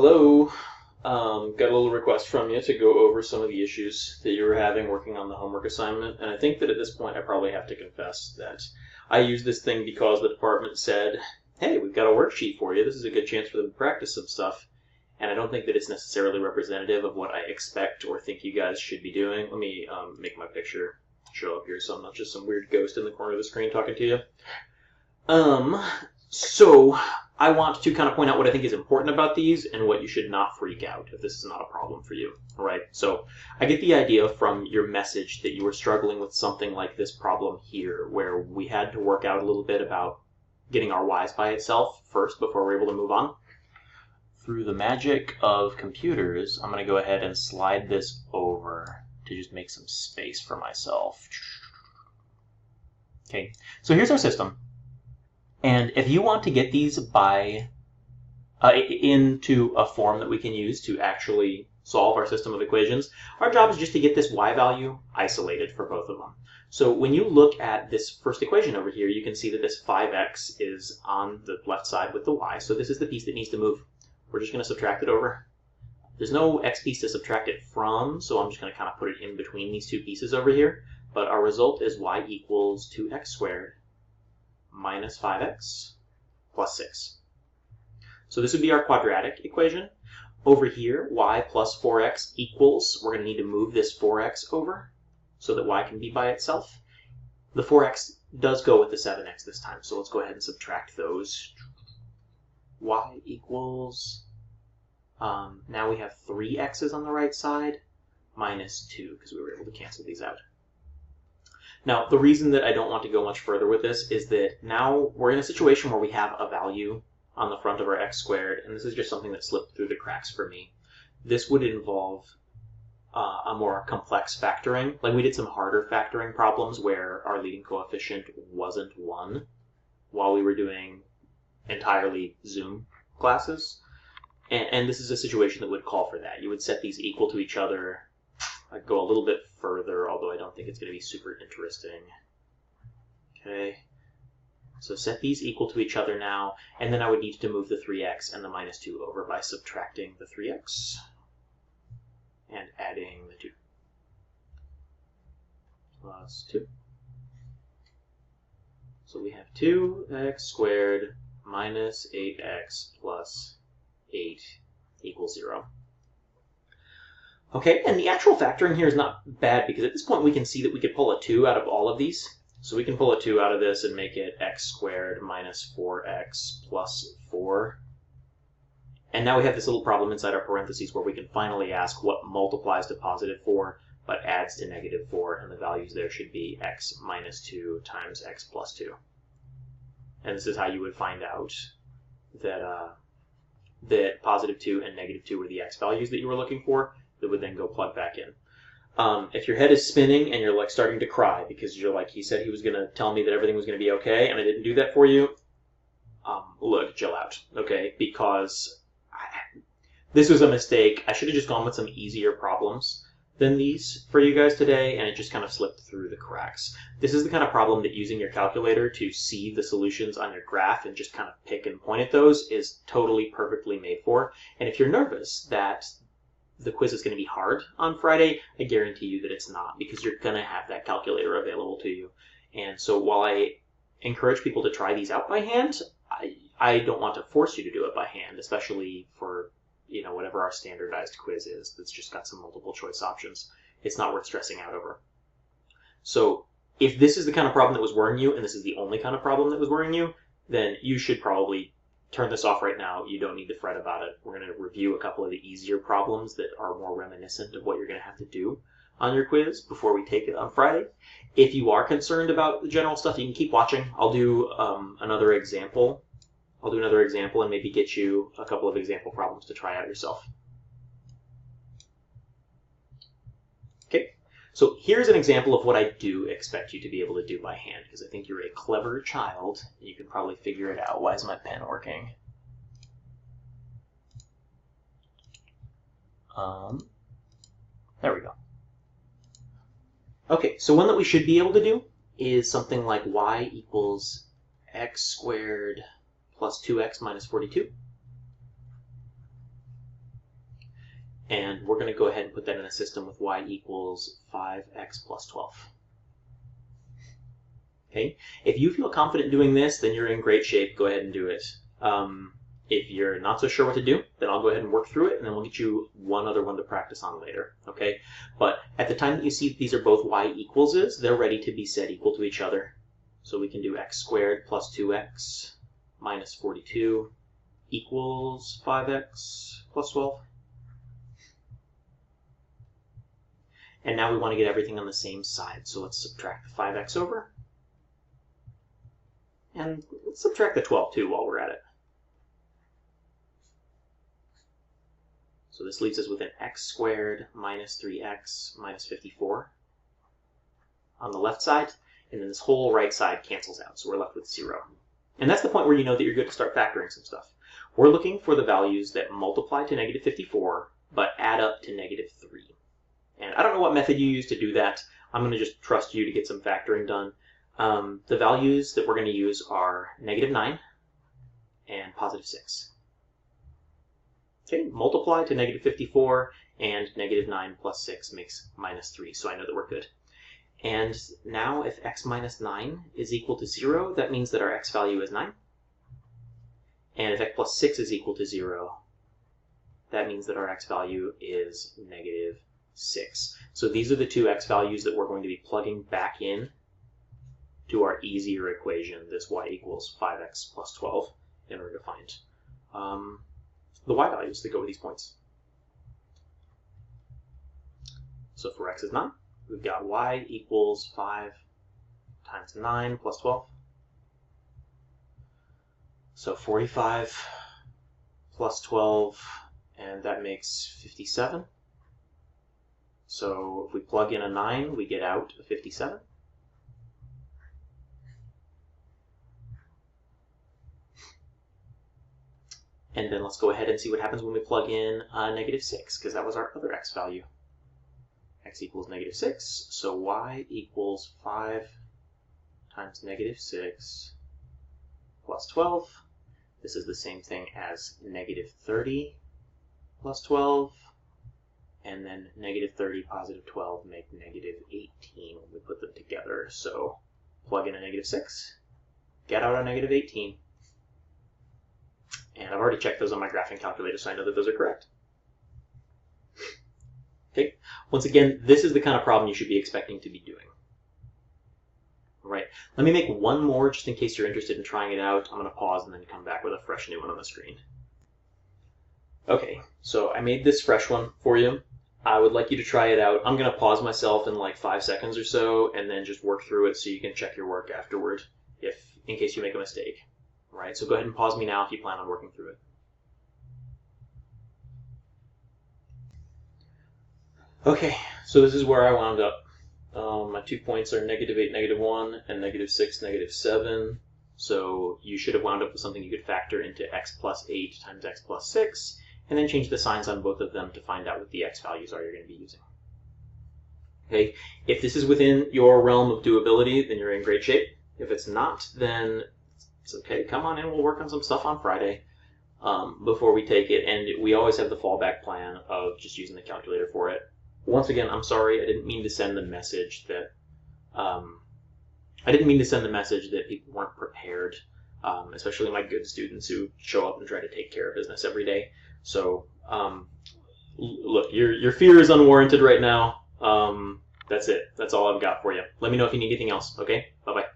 Hello. Got a little request from you to go over some of the issues that you were having working on the homework assignment, and I think that at this point I probably have to confess that I used this thing because the department said, hey, we've got a worksheet for you, this is a good chance for them to practice some stuff, and I don't think that it's necessarily representative of what I expect or think you guys should be doing. Let me make my picture show up here so I'm not just some weird ghost in the corner of the screen talking to you. So I want to kind of point out what I think is important about these and what you should not freak out if this is not a problem for you. All right. So I get the idea from your message that you were struggling with something like this problem here, where we had to work out a little bit about getting our y's by itself first before we're able to move on. Through the magic of computers, I'm going to go ahead and slide this over to just make some space for myself. Okay. So here's our system. And if you want to get these by into a form that we can use to actually solve our system of equations, our job is just to get this y value isolated for both of them. So when you look at this first equation over here, you can see that this 5x is on the left side with the y. So this is the piece that needs to move. We're just going to subtract it over. There's no x piece to subtract it from, so I'm just going to kind of put it in between these two pieces over here. But our result is y equals 2x squared minus 5x plus 6. So this would be our quadratic equation. Over here, y plus 4x equals, we're going to need to move this 4x over so that y can be by itself. The 4x does go with the 7x this time, so let's go ahead and subtract those. Y equals, now we have 3 x's on the right side, minus 2, because we were able to cancel these out. Now, the reason that I don't want to go much further with this is that now we're in a situation where we have a value on the front of our x squared, and this is just something that slipped through the cracks for me. This would involve a more complex factoring. Like we did some harder factoring problems where our leading coefficient wasn't 1 while we were doing entirely Zoom classes. And this is a situation that would call for that. You would set these equal to each other. I'd go a little bit further, although I don't think it's going to be super interesting. Okay, so set these equal to each other now, and then I would need to move the 3x and the minus 2 over by subtracting the 3x and adding the 2 plus 2. So we have 2x squared minus 8x plus 8 equals 0. Okay, and the actual factoring here is not bad because at this point we can see that we could pull a 2 out of all of these. So we can pull a 2 out of this and make it x squared minus 4x plus 4. And now we have this little problem inside our parentheses where we can finally ask what multiplies to positive 4 but adds to negative 4, and the values there should be x minus 2 times x plus 2. And this is how you would find out that, that positive 2 and negative 2 were the x values that you were looking for. That would then go plug back in. If your head is spinning and you're like starting to cry because you're like, he said he was going to tell me that everything was going to be okay and I didn't do that for you, look, chill out, okay? Because this was a mistake. I should have just gone with some easier problems than these for you guys today, and it just kind of slipped through the cracks. This is the kind of problem that using your calculator to see the solutions on your graph and just kind of pick and point at those is totally perfectly made for. And if you're nervous that the quiz is going to be hard on Friday, I guarantee you that it's not, because you're going to have that calculator available to you. And so while I encourage people to try these out by hand, I don't want to force you to do it by hand, especially for, you know, whatever our standardized quiz is that's just got some multiple choice options. It's not worth stressing out over. So if this is the kind of problem that was worrying you, and this is the only kind of problem that was worrying you, then you should probably turn this off right now. You don't need to fret about it. We're going to review a couple of the easier problems that are more reminiscent of what you're going to have to do on your quiz before we take it on Friday. If you are concerned about the general stuff, you can keep watching. I'll do another example. I'll do another example and maybe get you a couple of example problems to try out yourself. Okay, so here's an example of what I do expect you to be able to do by hand, because I think you're a clever child. You can probably figure it out. Why is my pen working? There we go. Okay, so one that we should be able to do is something like y equals x squared plus 2x minus 42. And we're going to go ahead and put that in a system with y equals 5x plus 12. Okay? If you feel confident doing this, then you're in great shape. Go ahead and do it. If you're not so sure what to do, then I'll go ahead and work through it, and then we'll get you one other one to practice on later. Okay? But at the time that you see these are both y equals, they're ready to be set equal to each other. So we can do x squared plus 2x minus 42 equals 5x plus 12. And now we want to get everything on the same side. So let's subtract the 5x over. And let's subtract the 12 too while we're at it. So this leaves us with an x squared minus 3x minus 54 on the left side. And then this whole right side cancels out. So we're left with 0. And that's the point where you know that you're good to start factoring some stuff. We're looking for the values that multiply to negative 54, but add up to negative 3. And I don't know what method you use to do that. I'm going to just trust you to get some factoring done. The values that we're going to use are negative 9 and positive 6. Okay, multiply to negative 54, and negative 9 plus 6 makes minus 3, so I know that we're good. And now if x minus 9 is equal to 0, that means that our x value is 9. And if x plus 6 is equal to 0, that means that our x value is negative 6. So these are the two x values that we're going to be plugging back in to our easier equation, this y equals 5x plus 12, in order to find the y values that go with these points. So for x is 9, we've got y equals 5 times 9 plus 12. So 45 plus 12, and that makes 57. So if we plug in a 9, we get out a 57. And then let's go ahead and see what happens when we plug in negative 6, because that was our other x value. X equals negative 6, so y equals 5 times negative 6 plus 12. This is the same thing as negative 30 plus 12. And then negative 30, positive 12 make negative 18 when we put them together. So plug in a negative 6, get out a negative 18. And I've already checked those on my graphing calculator, so I know that those are correct. Okay. Once again, this is the kind of problem you should be expecting to be doing. All right. Let me make one more just in case you're interested in trying it out. I'm going to pause and then come back with a fresh new one on the screen. Okay, so I made this fresh one for you. I would like you to try it out. I'm going to pause myself in like 5 seconds or so and then just work through it so you can check your work afterward in case you make a mistake. All right, so go ahead and pause me now if you plan on working through it. Okay, so this is where I wound up. My 2 points are negative 8, negative 1, and negative 6, negative 7. So you should have wound up with something you could factor into x plus 8 times x plus 6, and then change the signs on both of them to find out what the x values are you're going to be using. Okay, if this is within your realm of doability, then you're in great shape. If it's not, then it's okay. Come on in, we'll work on some stuff on Friday before we take it, and we always have the fallback plan of just using the calculator for it. Once again, I'm sorry, I didn't mean to send the message that people weren't prepared, especially my good students who show up and try to take care of business every day. So, look, your fear is unwarranted right now. That's it. That's all I've got for you. Let me know if you need anything else, okay? Bye-bye.